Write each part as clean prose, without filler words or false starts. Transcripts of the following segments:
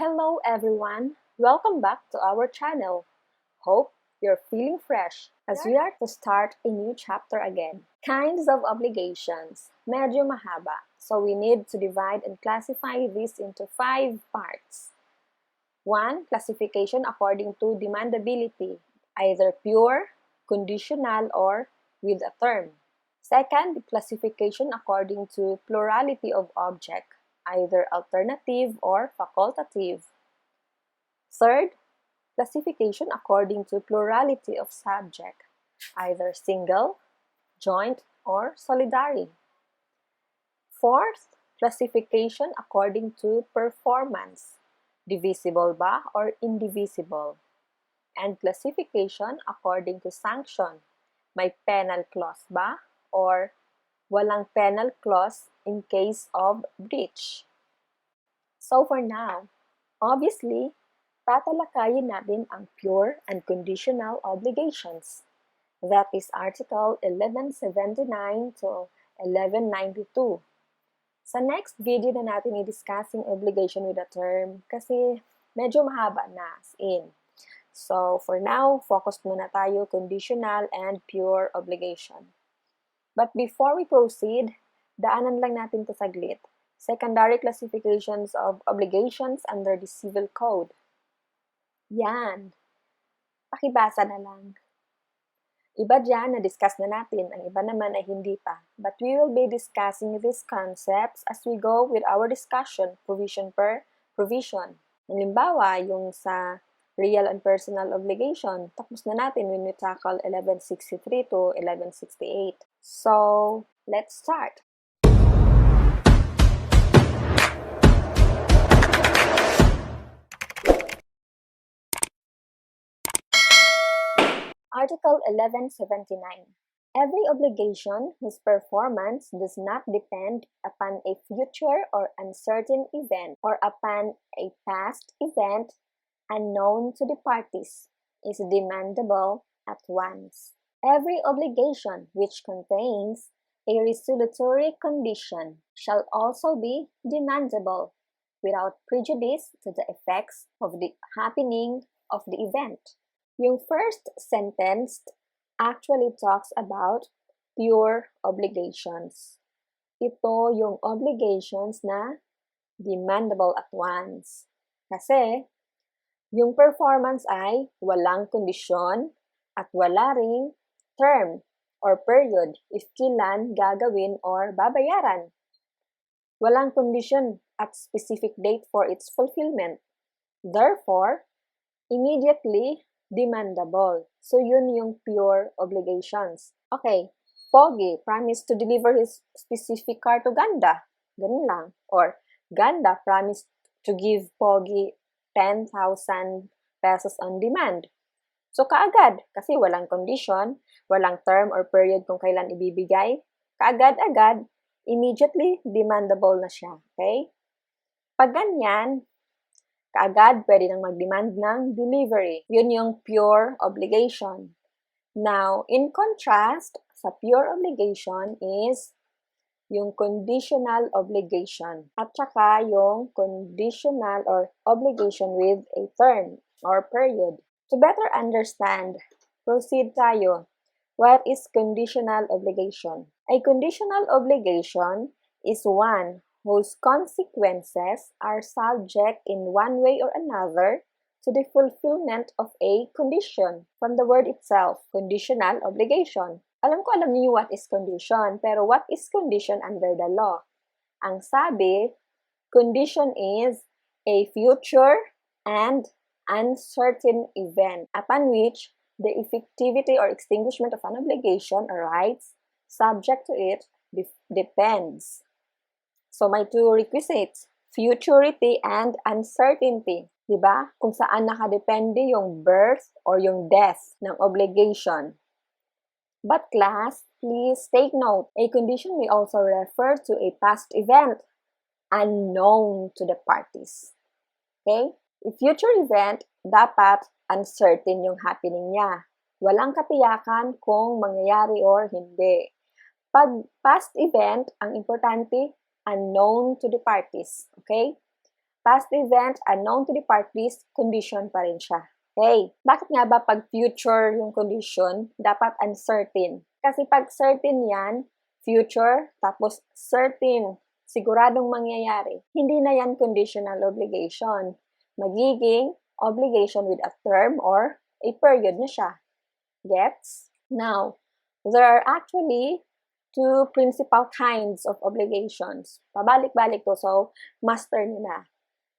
Hello everyone! Welcome back to our channel. Hope you're feeling fresh as we are to start a new chapter again. Kinds of obligations. Medyo mahaba, so we need to divide and classify this into 5 parts. 1. Classification according to demandability, either pure, conditional, or with a term. Second, classification according to plurality of object, either alternative or facultative. Third, classification according to plurality of subject, either single, joint, or solidary. Fourth, classification according to performance, divisible ba or indivisible. And classification according to sanction, may penal clause ba or walang penal clause in case of breach. So for now, obviously, tatalakayin natin ang pure and conditional obligations. That is Article 1179 to 1192. Sa next video na natin i-discussing obligation with a term kasi medyo mahaba na as in. So for now, focus muna tayo conditional and pure obligation. But before we proceed, daanan lang natin to saglit. Secondary classifications of obligations under the Civil Code. Yan. Pakibasa na lang. Iba dyan, na-discuss na natin. Ang iba naman ay hindi pa. But we will be discussing these concepts as we go with our discussion, provision per provision. Halimbawa, yung sa real and personal obligation, tapos na natin when we tackle 1163 to 1168. So, let's start. Article 1179. Every obligation whose performance does not depend upon a future or uncertain event or upon a past event unknown to the parties is demandable at once. Every obligation which contains a resolutory condition shall also be demandable without prejudice to the effects of the happening of the event. Yung first sentence actually talks about pure obligations. Ito yung obligations na demandable at once. Kasi, yung performance ay walang kondisyon at wala ring term or period if kailan gagawin or babayaran. Walang kondisyon at specific date for its fulfillment. Therefore, immediately demandable. So, yun yung pure obligations. Okay, Pogi promised to deliver his specific car to Ganda. Ganun lang. Or, Ganda promised to give Pogi 10,000 pesos on demand. So, kaagad, kasi walang condition, walang term or period kung kailan ibibigay, kaagad-agad, immediately demandable na siya. Okay? Pag ganyan, kaagad pwede nang mag-demand ng delivery. Yun yung pure obligation. Now, in contrast, sa pure obligation is yung conditional obligation at saka yung conditional or obligation with a term or period. To better understand, proceed tayo. What is conditional obligation? A conditional obligation is one whose consequences are subject in one way or another to the fulfillment of a condition. From the word itself, conditional obligation. Alam niyo what is condition, pero what is condition under the law? Ang sabi, condition is a future and uncertain event upon which the effectivity or extinguishment of an obligation or rights subject to it depends. So, may two requisites, futurity and uncertainty. Diba? Kung saan nakadepende yung birth or yung death ng obligation. But class, please take note, a condition may also refer to a past event unknown to the parties. Okay? A future event, dapat uncertain yung happening niya. Walang katiyakan kung mangyayari or hindi. Pag past event, ang importante, unknown to the parties. Okay? Past event, unknown to the parties, condition pa rin siya. Okay, bakit nga ba pag future yung condition, dapat uncertain? Kasi pag certain yan, future, tapos certain, siguradong mangyayari, hindi na yan conditional obligation. Magiging obligation with a term or a period na siya. Gets? Now, there are actually two principal kinds of obligations. Pabalik-balik to, so master nyo na.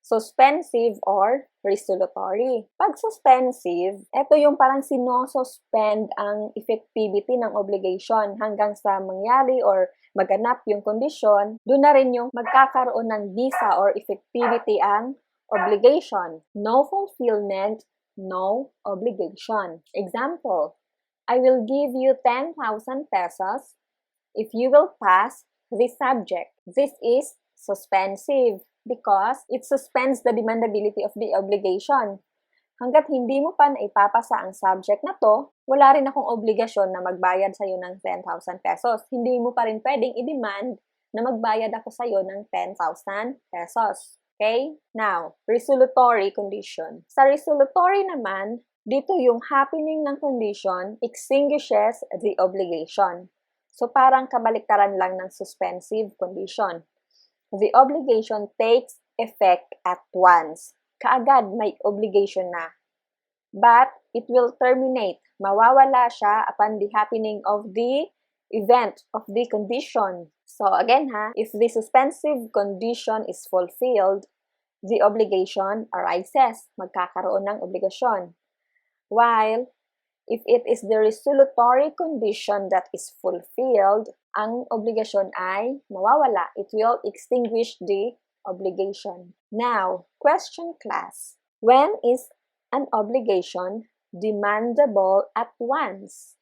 Suspensive or resolutory. Pag suspensive, ito yung parang sino-suspend ang effectivity ng obligation hanggang sa mangyari or maganap yung kondisyon. Doon na rin yung magkakaroon ng visa or effectivity ang obligation. No fulfillment, no obligation. Example, I will give you 10,000 pesos if you will pass this subject. This is suspensive because it suspends the demandability of the obligation. Hanggat hindi mo pa naipapasa ang subject na to, wala rin akong obligasyon na magbayad sa'yo ng 10,000 pesos. Hindi mo pa rin pwedeng i-demand na magbayad ako sa'yo ng 10,000 pesos. Okay? Now, resolutory condition. Sa resolutory naman, dito yung happening ng condition extinguishes the obligation. So, parang kabaliktaran lang ng suspensive condition. The obligation takes effect at once. Kaagad may obligation na. But it will terminate. Mawawala siya upon the happening of the event, of the condition. So again if the suspensive condition is fulfilled, the obligation arises. Magkakaroon ng obligasyon. While if it is the resolutory condition that is fulfilled, ang obligasyon ay mawawala. It will extinguish the obligation. Now, question class. When is an obligation demandable at once?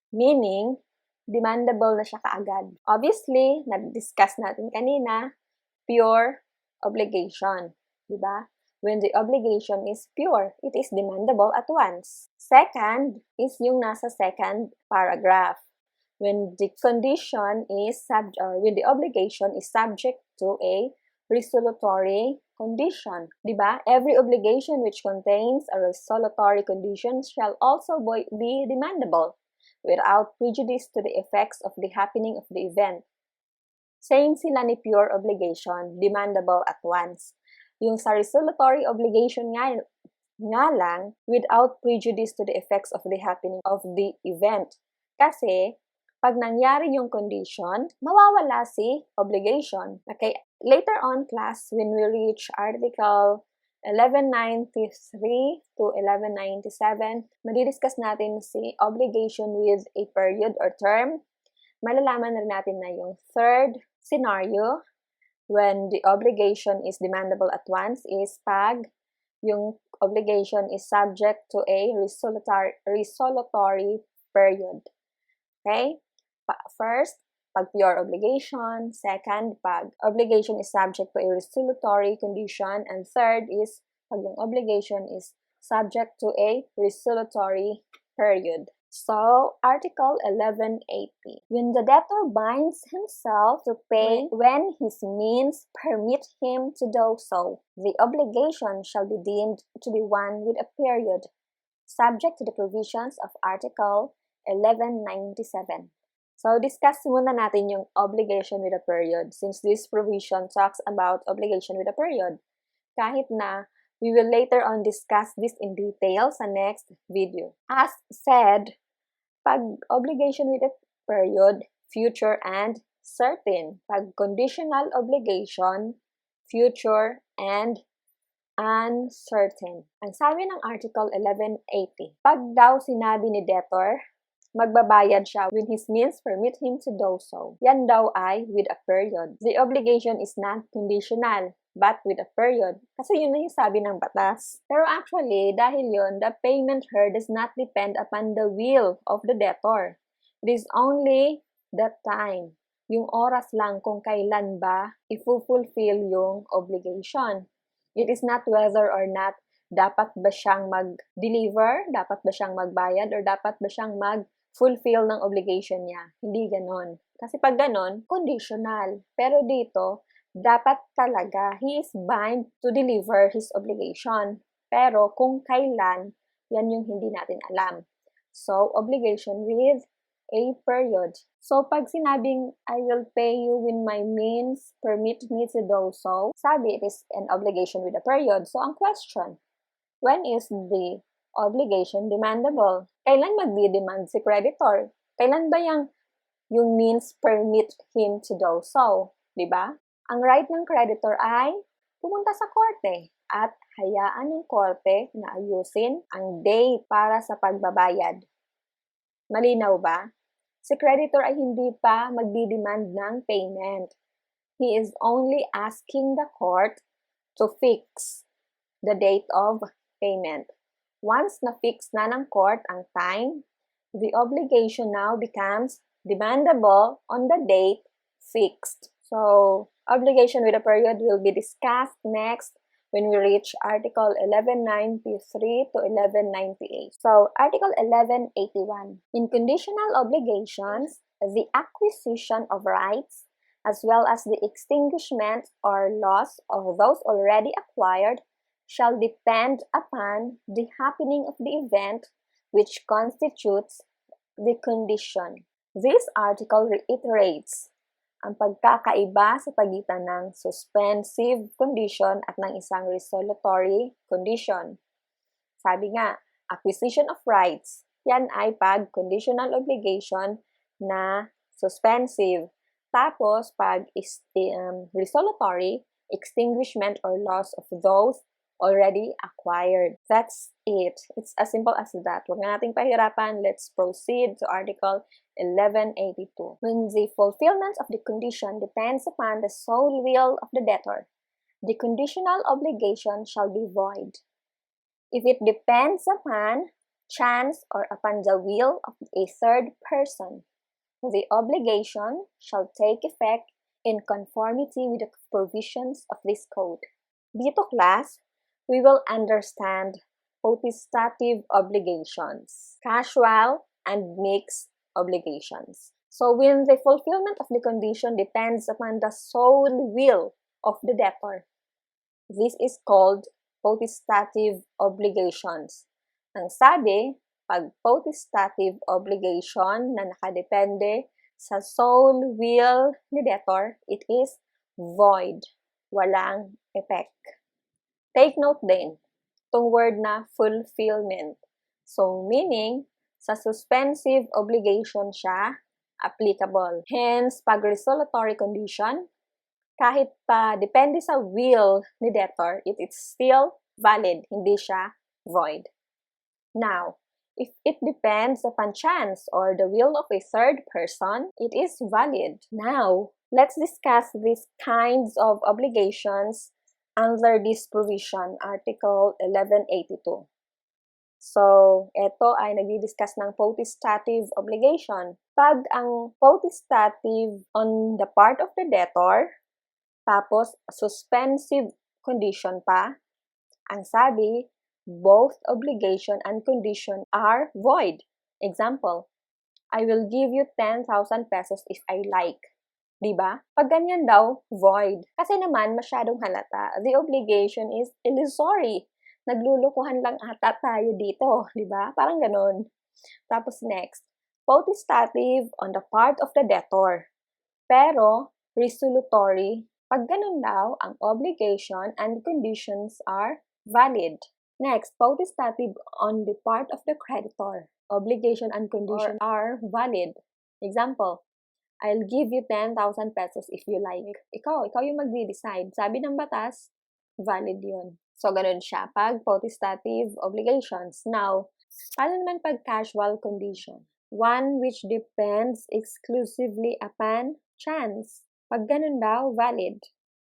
Meaning, demandable na siya kaagad. Obviously, na-discuss natin kanina, pure obligation. Diba? When the obligation is pure, it is demandable at once. Second is yung nasa second paragraph. When the condition is when the obligation is subject to a resolutory condition. Diba? Every obligation which contains a resolutory condition shall also be demandable without prejudice to the effects of the happening of the event. Same sila ni pure obligation, demandable at once. Yung sa resolutory obligation nga lang, without prejudice to the effects of the happening of the event. Kasi, pag nangyari yung condition, mawawala si obligation. Okay, later on class, when we reach Article 1193 to 1197, madidiscuss natin si obligation with a period or term. Malalaman rin natin na yung third scenario, when the obligation is demandable at once, is pag yung obligation is subject to a resolutory period. Okay? First, pag pure obligation. Second, pag obligation is subject to a resolutory condition. And third is pag yung obligation is subject to a resolutory period. So, Article 1180. When the debtor binds himself to pay when his means permit him to do so, the obligation shall be deemed to be one with a period, subject to the provisions of Article 1197. So, discuss muna natin yung obligation with a period since this provision talks about obligation with a period. Kahit na we will later on discuss this in detail sa next video. As said, pag obligation with a period, future and certain. Pag conditional obligation, future and uncertain. Ang sabi ng Article 1180, pag daw sinabi ni debtor, magbabayad siya when his means permit him to do so. Yan daw ay with a period. The obligation is not conditional, but with a period. Kasi yun na yung sabi ng batas. Pero actually, dahil yun, the payment here does not depend upon the will of the debtor. It is only the time. Yung oras lang kung kailan ba i-fulfill yung obligation. It is not whether or not dapat ba siyang mag-deliver, dapat ba siyang magbayad, or dapat ba siyang mag-fulfill ng obligation niya. Hindi ganon. Kasi pag ganon, conditional. Pero dito, dapat talaga he is bound to deliver his obligation. Pero kung kailan, yan yung hindi natin alam. So, obligation with a period. So, pag sinabing, I will pay you when my means permit me to do so, sabi it is an obligation with a period. So, ang question, when is the obligation demandable? Kailan magdi-demand si creditor? Kailan ba yung means permit him to do so? Diba? Ang right ng creditor ay pumunta sa korte at hayaan ng korte na ayusin ang date para sa pagbabayad. Malinaw ba? Si creditor ay hindi pa magdi-demand ng payment. He is only asking the court to fix the date of payment. Once na-fix na ng court ang time, the obligation now becomes demandable on the date fixed. So, obligation with a period will be discussed next when we reach Article 1193 to 1198. So, Article 1181. In conditional obligations, the acquisition of rights as well as the extinguishment or loss of those already acquired shall depend upon the happening of the event which constitutes the condition. This article reiterates ang pagkakaiba sa pagitan ng suspensive condition at ng isang resolutory condition. Sabi nga, acquisition of rights, yan ay pag conditional obligation na suspensive. Tapos, pag resolutory, extinguishment or loss of those already acquired. That's it. It's as simple as that. Huwag na nating pahirapan. Let's proceed to Article 1182. When the fulfillment of the condition depends upon the sole will of the debtor, the conditional obligation shall be void. If it depends upon chance or upon the will of a third person, the obligation shall take effect in conformity with the provisions of this code. Dito, class, we will understand potestative obligations, casual and mixed obligations. So when the fulfillment of the condition depends upon the sole will of the debtor, this is called potestative obligations. Ang sabi, pag potestative obligation na nakadepende sa sole will ni debtor, it is void, walang effect. Take note din, itong word na fulfillment. So, meaning, sa suspensive obligation siya applicable. Hence, pag resolutory condition, kahit pa depende sa will ni debtor, it is still valid, hindi siya void. Now, if it depends upon chance or the will of a third person, it is valid. Now, let's discuss these kinds of obligations under this provision, Article 1182. So, ito ay nagdi-discuss ng potestative obligation. Pag ang potestative on the part of the debtor, tapos suspensive condition pa, ang sabi, both obligation and condition are void. Example, I will give you 10,000 pesos if I like. Diba? Pag ganyan daw, void. Kasi naman, masyadong halata. The obligation is illusory. Naglulukuhan lang ata tayo dito. Diba? Parang ganun. Tapos next, potestative on the part of the debtor. Pero, resolutory. Pag ganun daw, ang obligation and conditions are valid. Next, potestative on the part of the creditor. Obligation and condition are valid. Example, I'll give you 10,000 pesos if you like. Ikaw yung mag-decide. Sabi ng batas, valid yun. So, ganun siya pag potestative obligations. Now, paano naman pag casual condition? One which depends exclusively upon chance. Pag ganun daw, valid.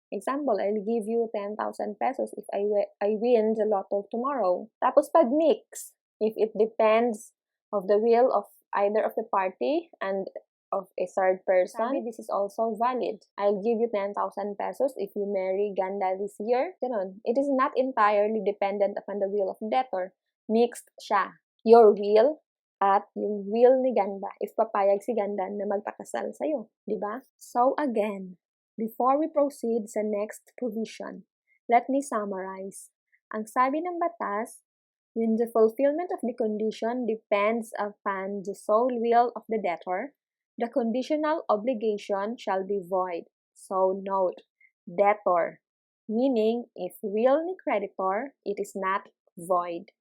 Example, I'll give you 10,000 pesos if I win the lotto tomorrow. Tapos pag mix, if it depends of the will of either of the party and of a third person, this is also valid. I'll give you 10,000 pesos if you marry ganda this year. Ganun. It is not entirely dependent upon the will of debtor. Mixed siya. Your will at yung will ni ganda. If papayag si ganda na magpakasal sa'yo. Diba? So again, Before we proceed sa next provision, let me summarize. Ang sabi ng batas, when the fulfillment of the condition depends upon the sole will of the debtor, the conditional obligation shall be void. So note, debtor, meaning if will ni creditor, it is not void.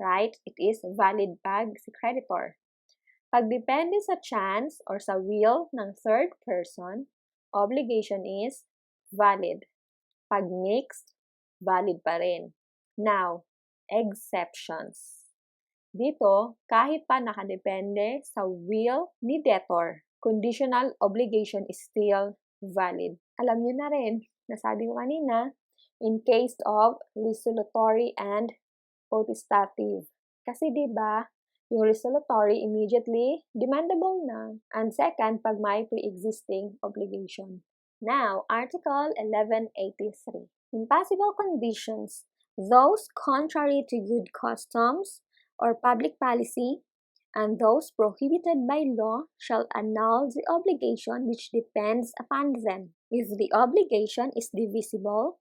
Right? It is valid pag si creditor. Pag depende sa chance or sa will ng third person, obligation is valid. Pag mixed, valid pa rin. Now, exceptions. Dito, kahit pa nakadepende sa will ni debtor, conditional obligation is still valid. Alam nyo na rin, nasabi ko kanina, in case of resolutory and potestative. Kasi diba, yung resolutory immediately demandable na. And second, pag may pre-existing obligation. Now, Article 1183. Impossible conditions, those contrary to good customs or public policy, and those prohibited by law shall annul the obligation which depends upon them. If the obligation is divisible,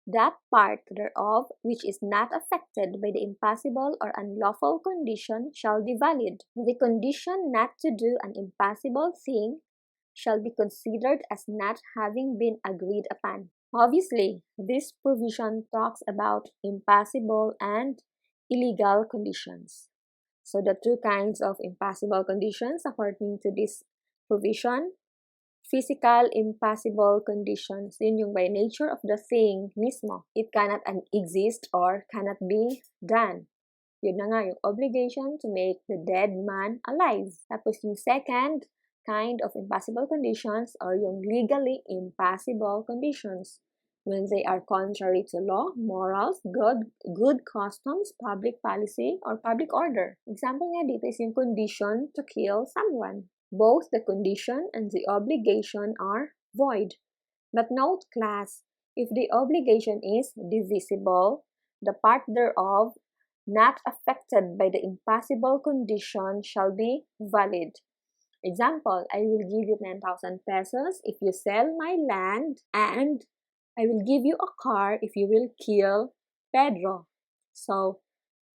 that part thereof which is not affected by the impossible or unlawful condition shall be valid. The condition not to do an impossible thing shall be considered as not having been agreed upon. Obviously, this provision talks about impossible and illegal conditions. So the two kinds of impossible conditions according to this provision, physical impossible conditions, yun yung by nature of the thing mismo. It cannot exist or cannot be done. Yun na nga, yung obligation to make the dead man alive. Tapos yung second kind of impossible conditions or yung legally impossible conditions when they are contrary to law, morals, good customs, public policy, or public order. Example nga dito is yung condition to kill someone. Both the condition and the obligation are void. But note, class, if the obligation is divisible, the part thereof not affected by the impossible condition shall be valid. Example, I will give you 10,000 pesos if you sell my land, and I will give you a car if you will kill Pedro. So,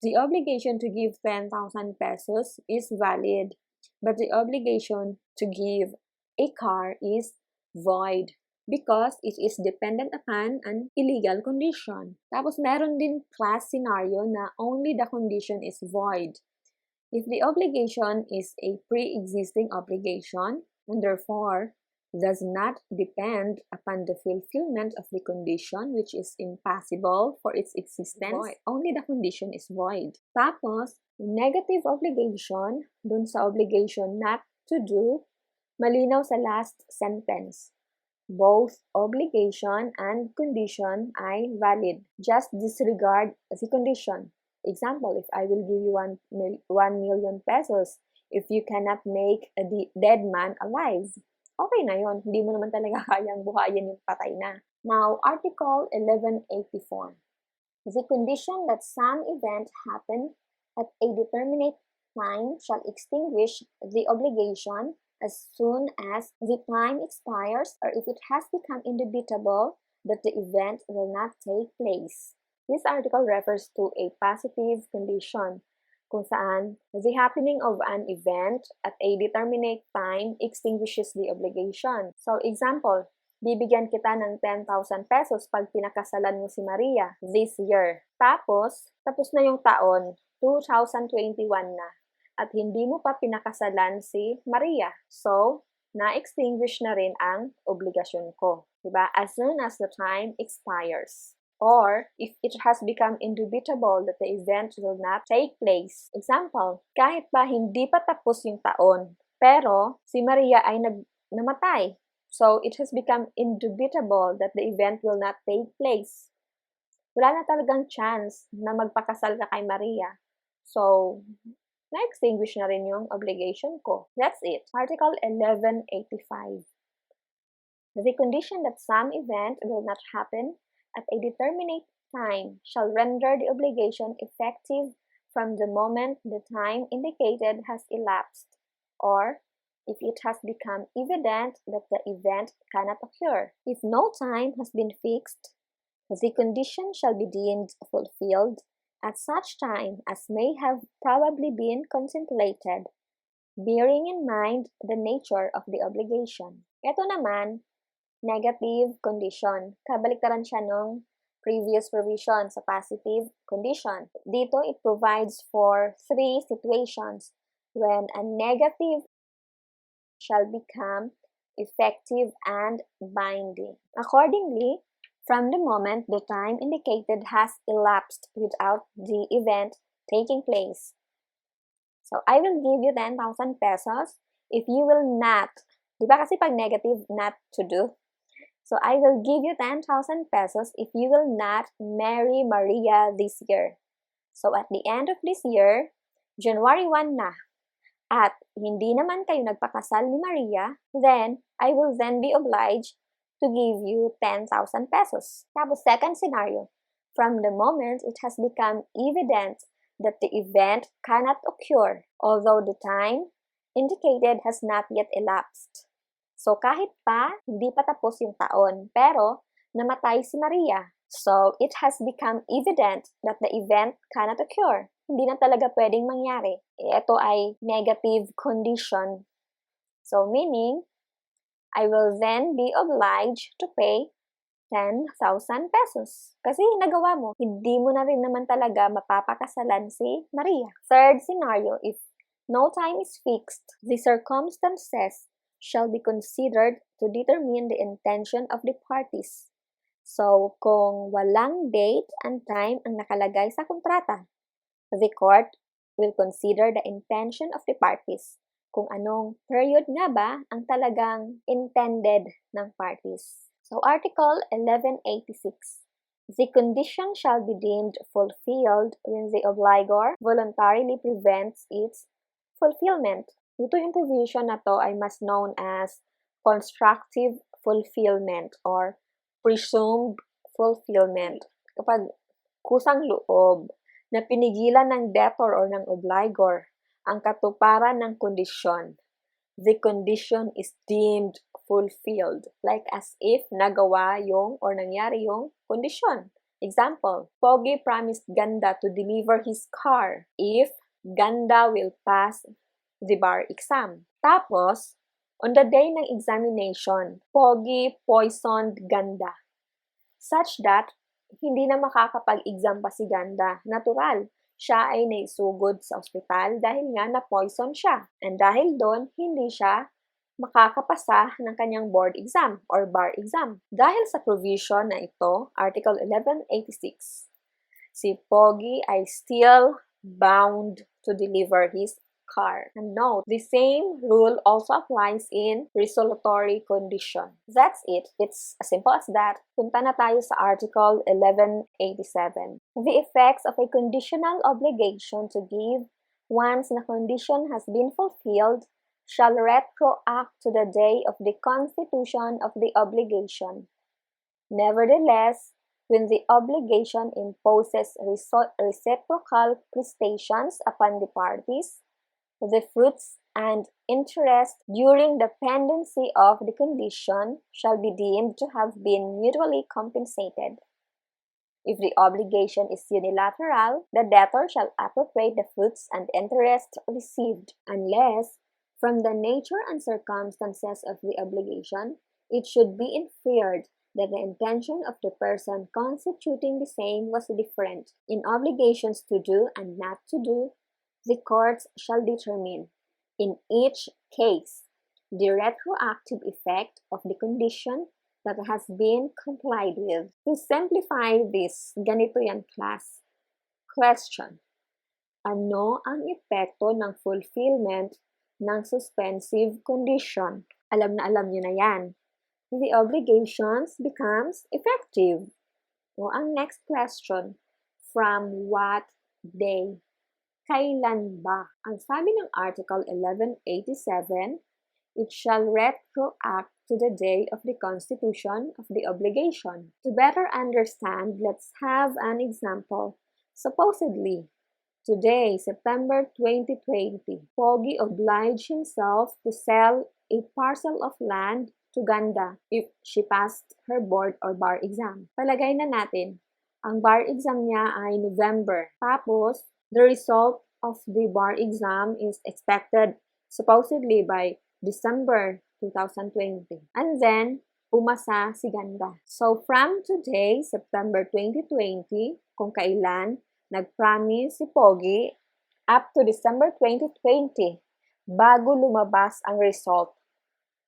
the obligation to give 10,000 pesos is valid, but the obligation to give a car is void because it is dependent upon an illegal condition. Tapos meron din class scenario na only the condition is void. If the obligation is a pre-existing obligation and therefore does not depend upon the fulfillment of the condition which is impossible for its existence, only the condition is void. Tapos, negative obligation, dun sa obligation not to do, malinaw sa last sentence. Both obligation and condition ay valid. Just disregard the condition. Example, if I will give you 1 million pesos, if you cannot make a dead man alive, okay na yon. Hindi mo naman talaga kayang buhayin yung patay na. Now, Article 1184. The condition that some event happen at a determinate time shall extinguish the obligation as soon as the time expires or if it has become indubitable that the event will not take place. This article refers to a positive condition kung saan the happening of an event at a determinate time extinguishes the obligation. So, example, bibigyan kita ng 10,000 pesos pag pinakasalan mo si Maria this year. Tapos na yung taon, 2021 na, at hindi mo pa pinakasalan si Maria. So, na-extinguish na rin ang obligasyon ko. Diba? As soon as the time expires. Or, if it has become indubitable that the event will not take place. Example, kahit ba hindi pa tapos yung taon, pero si Maria ay namatay. So, it has become indubitable that the event will not take place. Wala na talagang chance na magpakasal ka kay Maria. So, na-extinguish na rin yung obligation ko. That's it. Article 1185. The condition that some event will not happen at a determinate time shall render the obligation effective from the moment the time indicated has elapsed, or if it has become evident that the event cannot occur. If no time has been fixed, the condition shall be deemed fulfilled at such time as may have probably been contemplated, bearing in mind the nature of the obligation. Ito naman, negative condition. Kabaliktaran siya nung previous provision sa positive condition. Dito, it provides for 3 situations when a negative shall become effective and binding. Accordingly, from the moment the time indicated has elapsed without the event taking place. So, I will give you 10,000 pesos if you will not, di ba kasi pag negative, not to do? So, I will give you 10,000 pesos if you will not marry Maria this year. So, at the end of this year, January 1 na, at hindi naman kayo nagpakasal ni Maria, then, I will then be obliged to give you 10,000 pesos. Tapos, second scenario, from the moment it has become evident that the event cannot occur, although the time indicated has not yet elapsed. So, kahit pa, hindi pa tapos yung taon, pero namatay si Maria. So, it has become evident that the event cannot occur. Hindi na talaga pwedeng mangyari. Ito ay negative condition. So, meaning, I will then be obliged to pay 10,000 pesos. Kasi nagawa mo, hindi mo na rin naman talaga mapapakasalan si Maria. Third scenario, if no time is fixed, the circumstances shall be considered to determine the intention of the parties. So, kung walang date and time ang nakalagay sa kontrata, the court will consider the intention of the parties. Kung anong period nga ba ang talagang intended ng parties. So, Article 1186. The condition shall be deemed fulfilled when the obligor voluntarily prevents its fulfillment. Ito yung provision na to ay mas known as constructive fulfillment or presumed fulfillment. Kapag kusang loob na pinigilan ng debtor or ng obligor ang katuparan ng kondisyon, the condition is deemed fulfilled. Like as if nagawa yung or nangyari yung kondisyon. Example, Pogi promised Ganda to deliver his car if Ganda will pass the bar exam. Tapos, on the day ng examination, Pogi poisoned Ganda such that hindi na makakapag-exam pa si Ganda. Natural, siya ay naisugod sa ospital dahil nga na-poison siya. And dahil doon, hindi siya makakapasa ng kanyang board exam or bar exam. Dahil sa provision na ito, Article 1186, si Pogi ay still bound to deliver his car. And note, the same rule also applies in resolutory condition. That's it. It's as simple as that. Punta na tayo sa Article 1187. The effects of a conditional obligation to give once the condition has been fulfilled shall retroact to the day of the constitution of the obligation. Nevertheless, when the obligation imposes reciprocal prestations upon the parties, the fruits and interest during the pendency of the condition shall be deemed to have been mutually compensated. If the obligation is unilateral, the debtor shall appropriate the fruits and interest received, unless, from the nature and circumstances of the obligation, it should be inferred that the intention of the person constituting the same was different. In obligations to do and not to do, the courts shall determine, in each case, the retroactive effect of the condition that has been complied with. To simplify this, ganito yan class. Question. Ano ang epekto ng fulfillment ng suspensive condition? Alam na alam nyo na yan. The obligations becomes effective. O ang next question, from what day? Kailan ba? Ang sabi ng Article 1187, it shall retroact to the day of the constitution of the obligation. To better understand, let's have an example. Supposedly, Today, September 2020, Pogi obliged himself to sell a parcel of land to Ganda if she passed her board or bar exam. Palagay na natin, ang bar exam niya ay November. Tapos, the result of the bar exam is expected supposedly by December 2020. And then, pumasa si Ganda. So, from today, September 2020, kung kailan, nag-promise si Pogi up to December 2020 bago lumabas ang result.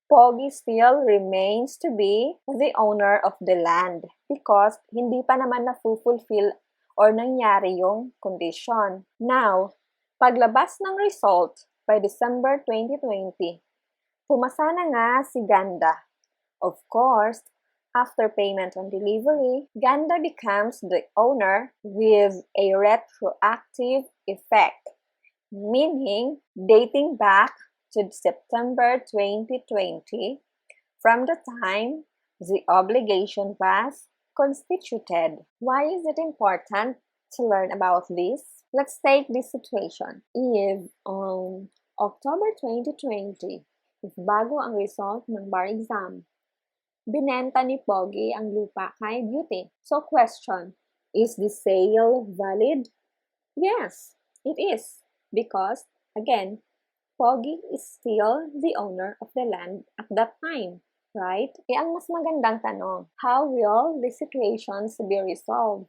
Pogi still remains to be the owner of the land because hindi pa naman na-fulfill or nangyari yung condition. Now, paglabas ng result by December 2020, pumasa na nga si Ganda. Of course, after payment on delivery, Ganda becomes the owner with a retroactive effect, meaning dating back to September 2020 from the time the obligation was constituted. Why is it important to learn about this? Let's take this situation. If on October 2020, if bago ang result ng bar exam, binenta ni Pogi ang lupa kay Beauty. So question, is the sale valid? Yes, it is. Because, again, Pogi is still the owner of the land at that time, right? Ang mas magandang tanong, how will the situations be resolved?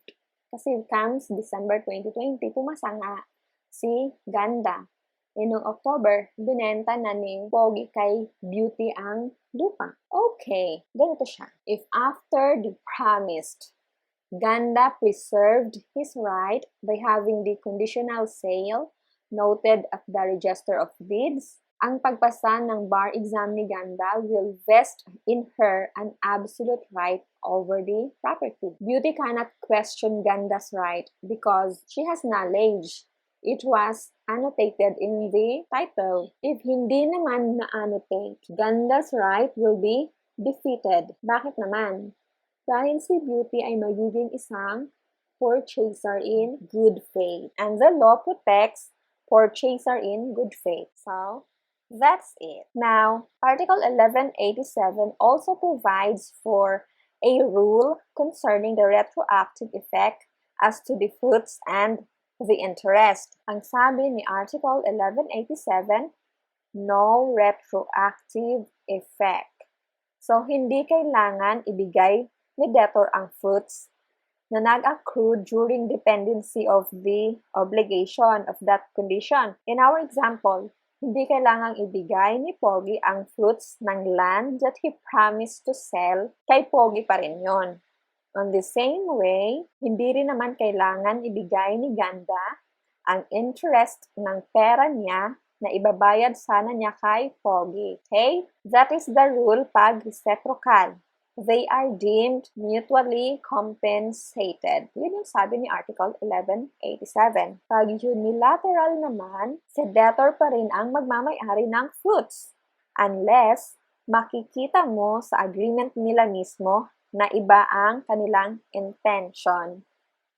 Kasi comes December 2020, pumasa nga si Ganda. Noong October, binenta na ni Pogi kay Beauty ang lupa. Okay, ganito siya. If after the promised, Ganda preserved his right by having the conditional sale noted at the Register of Deeds, ang pagpasa ng bar exam ni Ganda will vest in her an absolute right over the property. Beauty cannot question Ganda's right because she has knowledge. It was annotated in the title. If hindi naman na-annotate, Ganda's right will be defeated. Bakit naman? Dahil si Beauty ay magiging isang purchaser in good faith. And the law protects purchaser in good faith. So, that's it. Now, Article 1187 also provides for a rule concerning the retroactive effect as to the fruits and the interest. Ang sabi ni Article 1187, no retroactive effect. So, hindi kailangan ibigay ni debtor ang fruits na nag-accrue during dependency of the obligation of that condition. In our example, hindi kailangang ibigay ni Pogi ang fruits ng land that he promised to sell, kay Pogi pa rin yon. On the same way, hindi rin naman kailangan ibigay ni Ganda ang interest ng pera niya na ibabayad sana niya kay Pogi. Okay? That is the rule pag reciprocal. They are deemed mutually compensated. Yun yung sabi ni Article 1187. Pag unilateral naman, si debtor pa rin ang magmamay-ari ng fruits unless makikita mo sa agreement nila mismo na iba ang kanilang intention.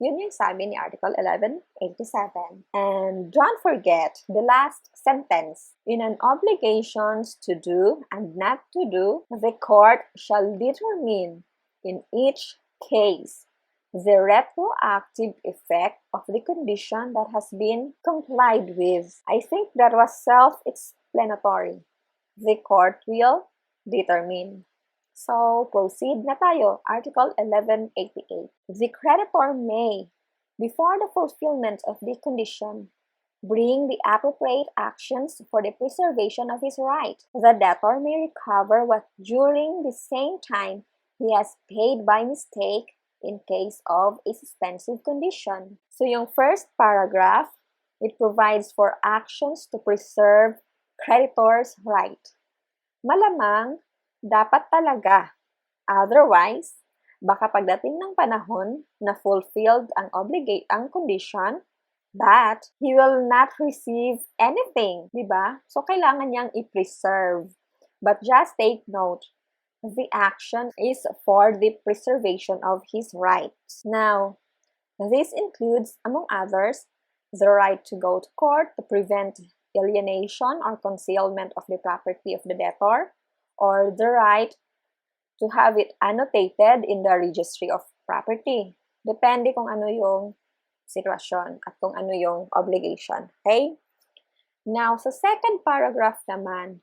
Yun yung sabi ni Article 1187. And don't forget the last sentence. In an obligations to do and not to do, the court shall determine in each case the retroactive effect of the condition that has been complied with. I think that was self-explanatory. The court will determine. So, proceed na tayo. Article 1188. The creditor may, before the fulfillment of the condition, bring the appropriate actions for the preservation of his right. The debtor may recover what during the same time he has paid by mistake in case of a suspensive condition. So, yung first paragraph, it provides for actions to preserve creditor's right. Malamang, dapat talaga. Otherwise, baka pagdating ng panahon na fulfilled ang condition, but he will not receive anything, di ba? So, kailangan niyang i-preserve. But just take note, the action is for the preservation of his rights. Now, this includes, among others, the right to go to court to prevent alienation or concealment of the property of the debtor, or the right to have it annotated in the registry of property. Depende kung ano yung sitwasyon at kung ano yung obligation. Okay? Now, sa second paragraph naman,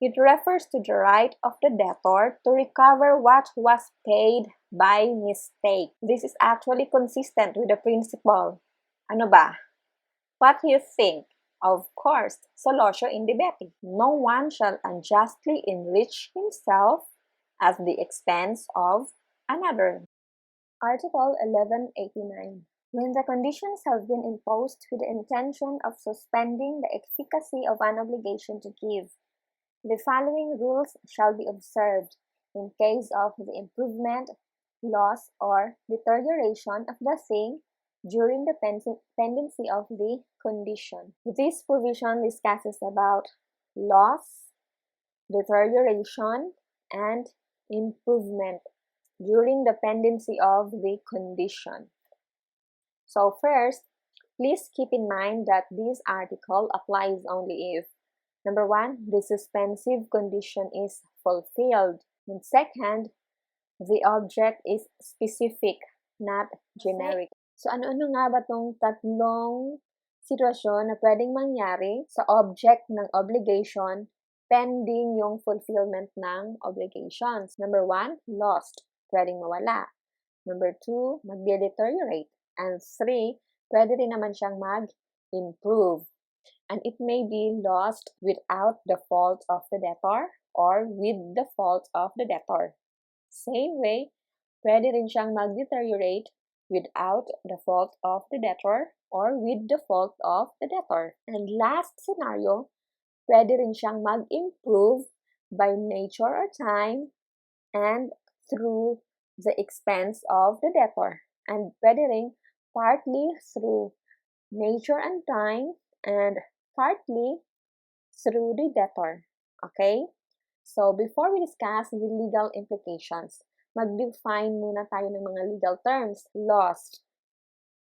it refers to the right of the debtor to recover what was paid by mistake. This is actually consistent with the principle. Ano ba? What do you think? Of course, solutio indebeti. No one shall unjustly enrich himself at the expense of another. Article 1189. When the conditions have been imposed with the intention of suspending the efficacy of an obligation to give, the following rules shall be observed in case of the improvement, loss, or deterioration of the thing during the pendency of the condition. This provision discusses about loss, deterioration, and improvement during the pendency of the condition. So first, please keep in mind that this article applies only if, number one, the suspensive condition is fulfilled. And second, the object is specific, not generic. So ano-ano nga ba tong tatlong sitwasyon na pwedeng mangyari sa object ng obligation pending yung fulfillment ng obligations? Number one, lost. Pwedeng mawala. Number two, mag-deteriorate. And three, pwede rin naman siyang mag-improve. And it may be lost without the fault of the debtor or with the fault of the debtor. Same way, pwede rin siyang mag-deteriorate without the fault of the debtor or with the fault of the debtor. And last scenario, pwede rin siyang mag-improve by nature or time and through the expense of the debtor. And pwede rin partly through nature and time and partly through the debtor. Okay? So, before we discuss the legal implications, mag-define muna tayo ng mga legal terms. Lost.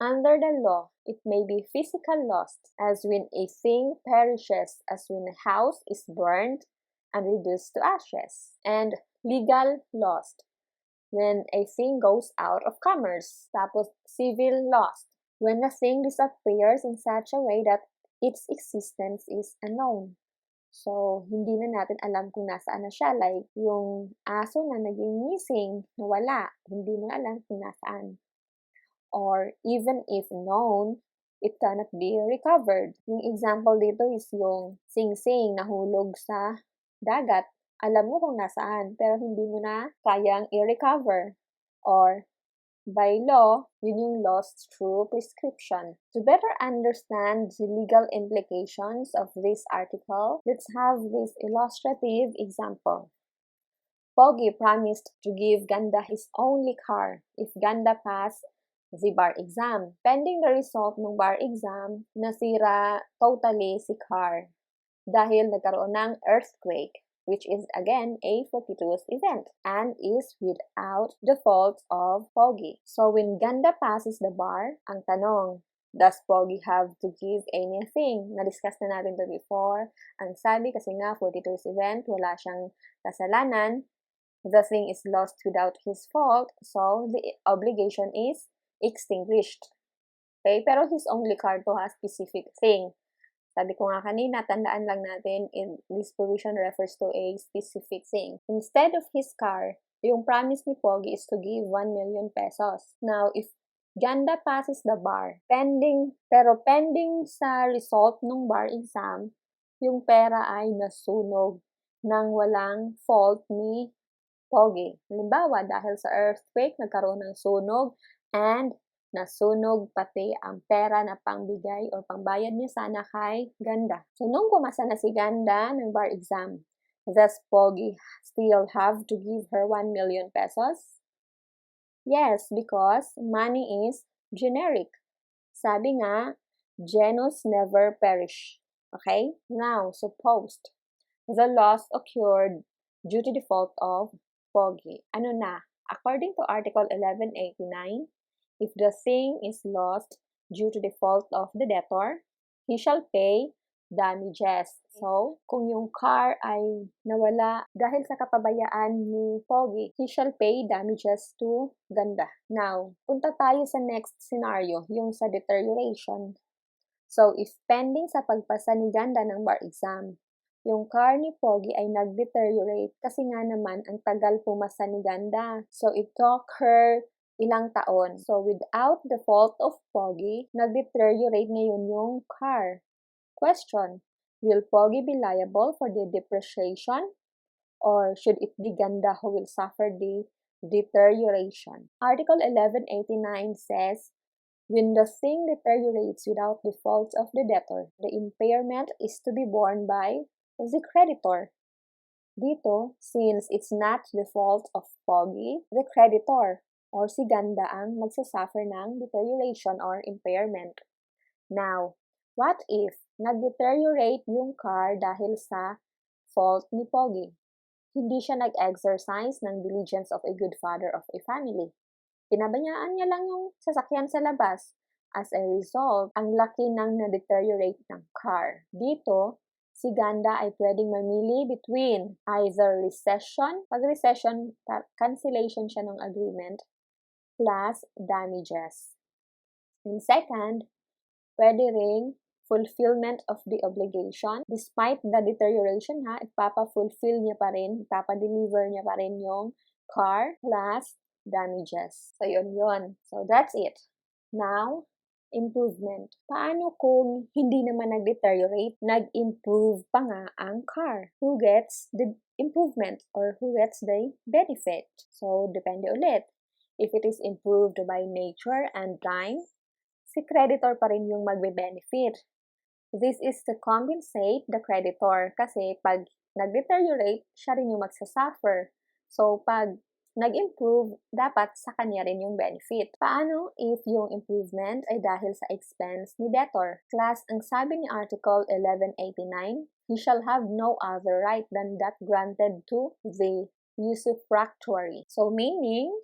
Under the law, it may be physical loss, as when a thing perishes, as when a house is burned and reduced to ashes. And legal loss, when a thing goes out of commerce. Tapos, civil loss, when a thing disappears in such a way that its existence is unknown. So, hindi na natin alam kung nasaan na siya. Like, yung aso na naging missing, nawala, hindi mo alam kung nasaan. Or, even if known, it cannot be recovered. Yung example dito is yung sing-sing nahulog sa dagat. Alam mo kung nasaan, pero hindi mo na kayang i-recover. Or, by law, yun yung lost through prescription. To better understand the legal implications of this article, let's have this illustrative example. Pogi promised to give Ganda his only car if Ganda passed the bar exam. Pending the result ng bar exam, nasira totally si car dahil nagkaroon ng earthquake, which is again a fortuitous event and is without the fault of Pogi. So when Ganda passes the bar, ang tanong, does Pogi have to give anything? Na-discuss na natin to before. Ang sabi kasi nga, fortuitous event, wala siyang kasalanan. The thing is lost without his fault, so the obligation is extinguished. Okay? Pero his only car to has specific thing. Sabi ko nga kanina, tandaan lang natin, in this provision refers to a specific thing. Instead of his car, yung promise ni Pogi is to give 1 million pesos. Now, if Ganda passes the bar, pending sa result ng bar exam, yung pera ay nasunog nang walang fault ni Pogi. Halimbawa, dahil sa earthquake, nagkaroon ng sunog and nasunog pati ang pera na pangbigay o pangbayad niya sana kay Ganda. So, nung pumasa na si Ganda ng bar exam, does Pogi still have to give her 1 million pesos? Yes, because money is generic. Sabi nga, genus never perish. Okay? Now, suppose the loss occurred due to the fault of Pogi. Ano na? According to Article 1189, if the thing is lost due to default of the debtor, he shall pay damages. So, kung yung car ay nawala dahil sa kapabayaan ni Pogi, he shall pay damages to Ganda. Now, punta tayo sa next scenario, yung sa deterioration. So, if pending sa pagpasa ni Ganda ng bar exam, yung car ni Pogi ay nag-deteriorate kasi nga naman ang tagal pumasa ni Ganda. So, it took her ilang taon. So, without the fault of Pogi, nag-deteriorate ngayon yung car. Question, will Pogi be liable for the depreciation? Or should it be Ganda who will suffer the deterioration? Article 1189 says, when the thing deteriorates without the fault of the debtor, the impairment is to be borne by the creditor. Dito, since it's not the fault of Pogi, the creditor or si Ganda ang magsasuffer ng deterioration or impairment. Now, what if nag-deteriorate yung car dahil sa fault ni Pogi? Hindi siya nag-exercise ng diligence of a good father of a family. Pinabayaan niya lang yung sasakyan sa labas. As a result, ang laki ng na-deteriorate ng car. Dito, si Ganda ay pwedeng mamili between either recession, pag recession, cancellation siya ng agreement, plus damages. And second, pwede ring fulfillment of the obligation. Despite the deterioration ipapa-fulfill niya pa rin, ipapa-deliver niya pa rin yung car plus damages. So, yun. So, that's it. Now, improvement. Paano kung hindi naman nag-deteriorate, nag-improve pa nga ang car? Who gets the improvement or who gets the benefit? So, depende ulit. If it is improved by nature and time, si creditor pa rin yung magbe-benefit. This is to compensate the creditor kasi pag nag-deteriorate, siya rin yung magsasuffer. So, pag nag-improve, dapat sa kanya rin yung benefit. Paano if yung improvement ay dahil sa expense ni debtor? Class, ang sabi ni Article 1189, he shall have no other right than that granted to the usufructuary. So, meaning,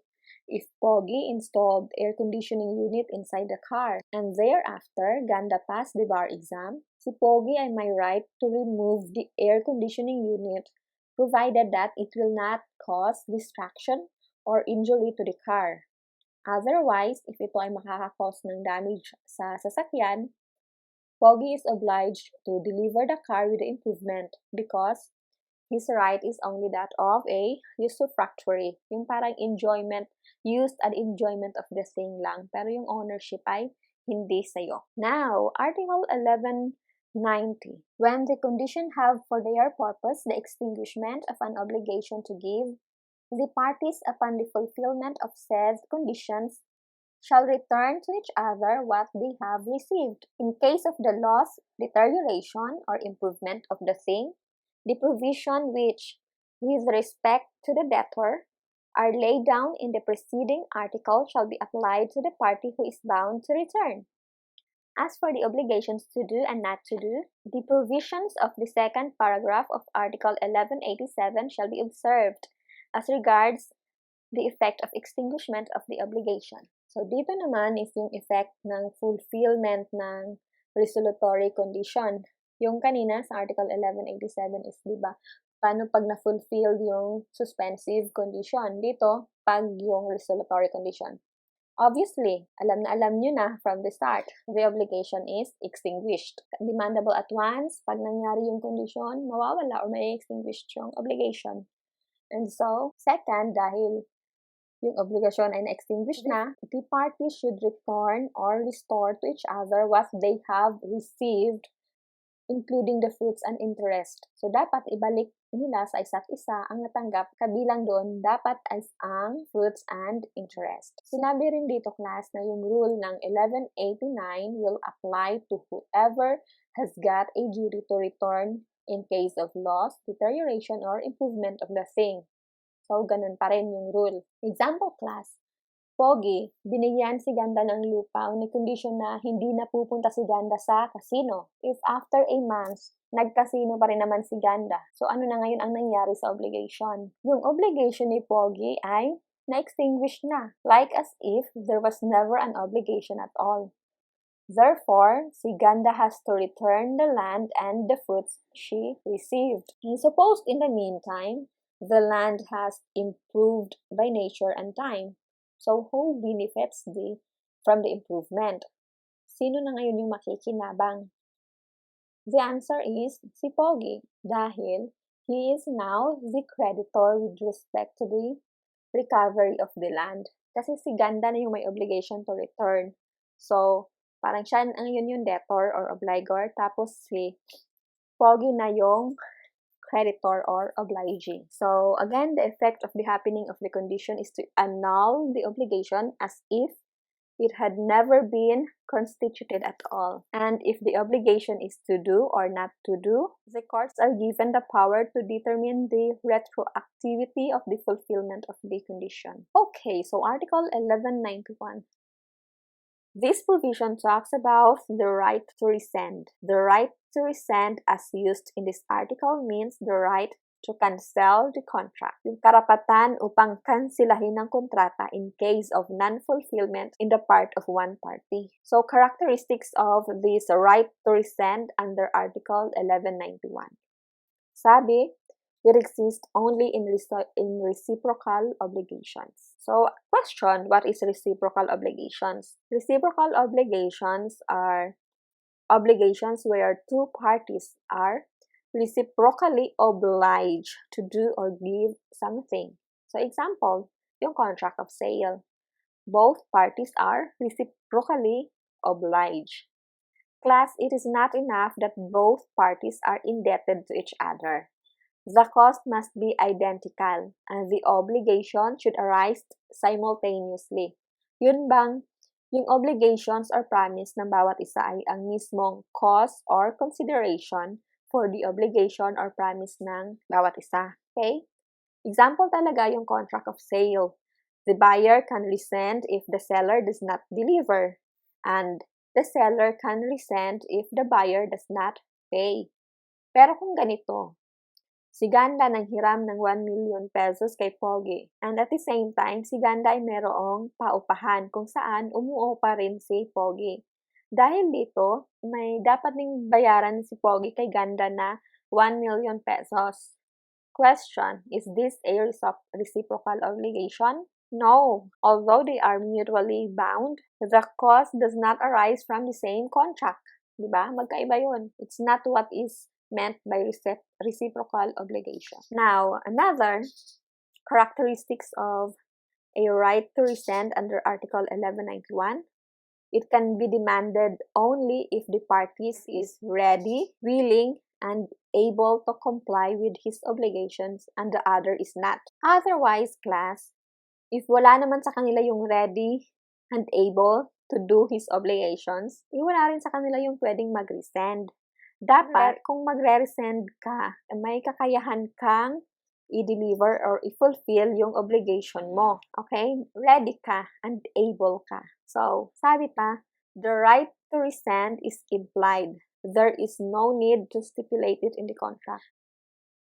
if Pogi installed air conditioning unit inside the car and thereafter Ganda passed the bar exam, si Pogi ay may right to remove the air conditioning unit provided that it will not cause destruction or injury to the car. Otherwise, if ito ay makakakos ng damage sa sasakyan, Pogi is obliged to deliver the car with the improvement because his right is only that of a usufructuary. Yung parang enjoyment, used and enjoyment of the thing lang. Pero yung ownership ay hindi sa'yo. Now, Article 1190. When the condition have for their purpose the extinguishment of an obligation to give, the parties upon the fulfillment of said conditions shall return to each other what they have received. In case of the loss, deterioration, or improvement of the thing, the provision which, with respect to the debtor, are laid down in the preceding article shall be applied to the party who is bound to return. As for the obligations to do and not to do, the provisions of the second paragraph of Article 1187 shall be observed as regards the effect of extinguishment of the obligation. So, dito naman is yung effect ng fulfillment ng resolutory condition. Yung kanina sa Article 1187 is, di ba, paano pag na-fulfill yung suspensive condition? Dito, pag yung resolutory condition. Obviously, alam nyo na from the start, the obligation is extinguished. Demandable at once, pag nangyari yung condition, mawawala or may extinguished yung obligation. And so, second, dahil yung obligasyon ay na-extinguish na, the parties should return or restore to each other what they have received, including the fruits and interest. So, dapat ibalik nila sa isa't isa ang natanggap, kabilang doon dapat as ang fruits and interest. Sinabi rin dito, class, na yung rule ng 1189 will apply to whoever has got a duty to return in case of loss, deterioration, or improvement of the thing. So, ganun pa rin yung rule. Example, class, Pogi, binigyan si Ganda ng lupa on a condition na hindi na pupunta si Ganda sa casino. If after a month, nag-casino pa rin naman si Ganda. So, ano na ngayon ang nangyari sa obligation? Yung obligation ni Pogi ay na-extinguish na. Like as if there was never an obligation at all. Therefore, si Ganda has to return the land and the fruits she received. And suppose in the meantime, the land has improved by nature and time. So who benefits from the improvement? Sino na ngayon yung makikinabang? The answer is si Pogi dahil he is now the creditor with respect to the recovery of the land. Kasi si Ganda na yung may obligation to return. So, parang siya yun yung debtor or obligor, tapos si Pogi na yung creditor or obliging. So, again, the effect of the happening of the condition is to annul the obligation as if it had never been constituted at all. And if the obligation is to do or not to do, the courts are given the power to determine the retroactivity of the fulfillment of the condition. Okay, so Article 1191. This provision talks about the right to rescind. The right to rescind as used in this article means the right to cancel the contract. Yung karapatan upang kansilahin ng kontrata in case of non-fulfillment in the part of one party. So, characteristics of this right to rescind under Article 1191. Sabi, it exists only in reciprocal obligations. So, question, what is reciprocal obligations? Reciprocal obligations are obligations where two parties are reciprocally obliged to do or give something. So, example, yung contract of sale. Both parties are reciprocally obliged. Class, it is not enough that both parties are indebted to each other. The cost must be identical and the obligation should arise simultaneously. Yun bang yung obligations or promise ng bawat isa ay ang mismong cost or consideration for the obligation or promise ng bawat isa. Okay? Example talaga yung contract of sale. The buyer can resent if the seller does not deliver, and the seller can resent if the buyer does not pay. Pero kung ganito, si Ganda nang hiram ng 1 million pesos kay Pogi. And at the same time, si Ganda ay merong paupahan kung saan umuupa rin si Pogi. Dahil dito, may dapat ding bayaran si Pogi kay Ganda na 1 million pesos. Question, is this a reciprocal obligation? No. Although they are mutually bound, the cost does not arise from the same contract. Diba? Magkaiba yun. It's not what is meant by reciprocal obligation. Now, another characteristics of a right to rescind under Article 1191, it can be demanded only if the parties is ready, willing, and able to comply with his obligations and the other is not. Otherwise, class, if wala naman sa kanila yung ready and able to do his obligations, wala rin sa kanila yung pwedeng mag-rescind. Dapat, kung magre-rescind ka, may kakayahan kang i-deliver or i-fulfill yung obligation mo. Okay? Ready ka and able ka. So, sabi pa, the right to rescind is implied. There is no need to stipulate it in the contract.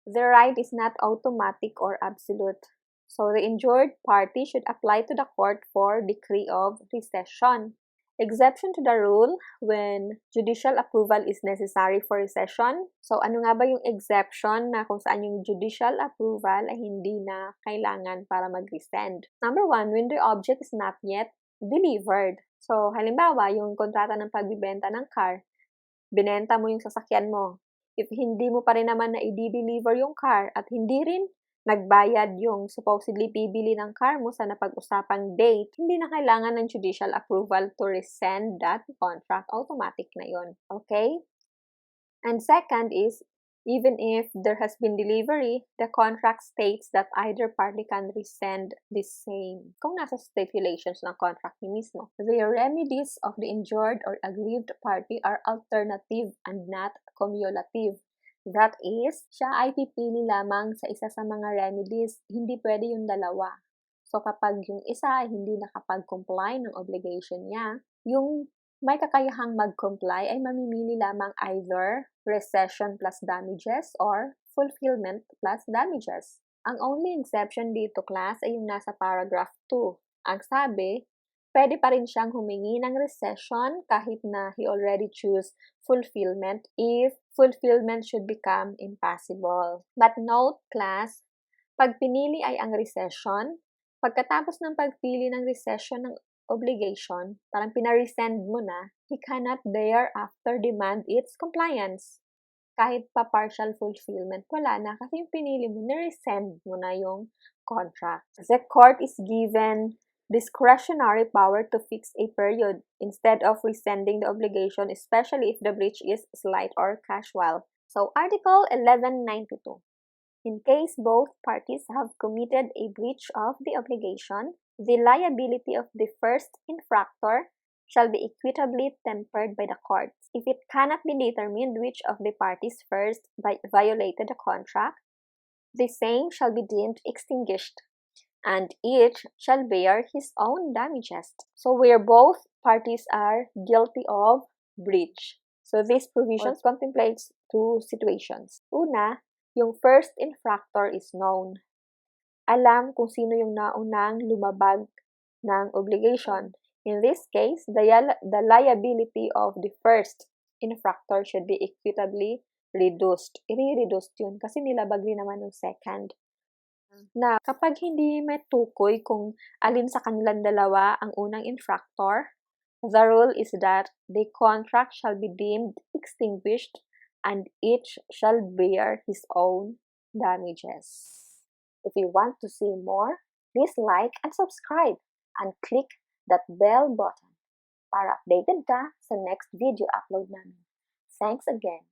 The right is not automatic or absolute. So, the injured party should apply to the court for decree of rescission. Exception to the rule when judicial approval is necessary for rescission. So, ano nga ba yung exception na kung saan yung judicial approval ay hindi na kailangan para mag-rescind? Number 1, when the object is not yet delivered. So, halimbawa, yung kontrata ng pagbibenta ng car, binenta mo yung sasakyan mo. If hindi mo pa rin naman na i-deliver yung car at hindi rin nagbayad yung supposedly bibili ng car mo sa napag-usapang date, hindi na kailangan ng judicial approval to rescind that contract. Automatic na yon. Okay? And second is, even if there has been delivery, the contract states that either party can rescind the same. Kung nasa stipulations ng contract ni mismo. The remedies of the injured or aggrieved party are alternative and not cumulative. That is, siya ay pipili lamang sa isa sa mga remedies, hindi pwede yung dalawa. So, kapag yung isa ay hindi nakapag-comply ng obligation niya, yung may kakayahang mag-comply ay mamimili lamang either rescission plus damages or fulfillment plus damages. Ang only exception dito, class, ay yung nasa paragraph 2. Ang sabi, pwede pa rin siyang humingi ng rescission kahit na he already choose fulfillment if fulfillment should become impossible. But note, class, pag pinili ay ang rescission, pagkatapos ng pagpili ng rescission ng obligation, parang pinaresend mo na, he cannot thereafter demand its compliance. Kahit pa partial fulfillment, wala na kasi yung pinili mo, na-resend mo na yung contract. The court is given discretionary power to fix a period instead of rescinding the obligation, especially if the breach is slight or casual. So, Article 1192. In case both parties have committed a breach of the obligation, the liability of the first infractor shall be equitably tempered by the courts. If it cannot be determined which of the parties first violated the contract, the same shall be deemed extinguished, and each shall bear his own damages. So where both parties are guilty of breach. So this provision contemplates two situations. Una, yung first infractor is known. Alam kung sino yung naunang lumabag ng obligation. In this case, the liability of the first infractor should be equitably reduced. I-reduced yun kasi nilabag rin naman ng second. Na kapag hindi may tukoy kung alin sa kanilang dalawa ang unang infractor, the rule is that the contract shall be deemed extinguished and each shall bear his own damages. If you want to see more, please like and subscribe and click that bell button para updated ka sa next video upload namin. Thanks again!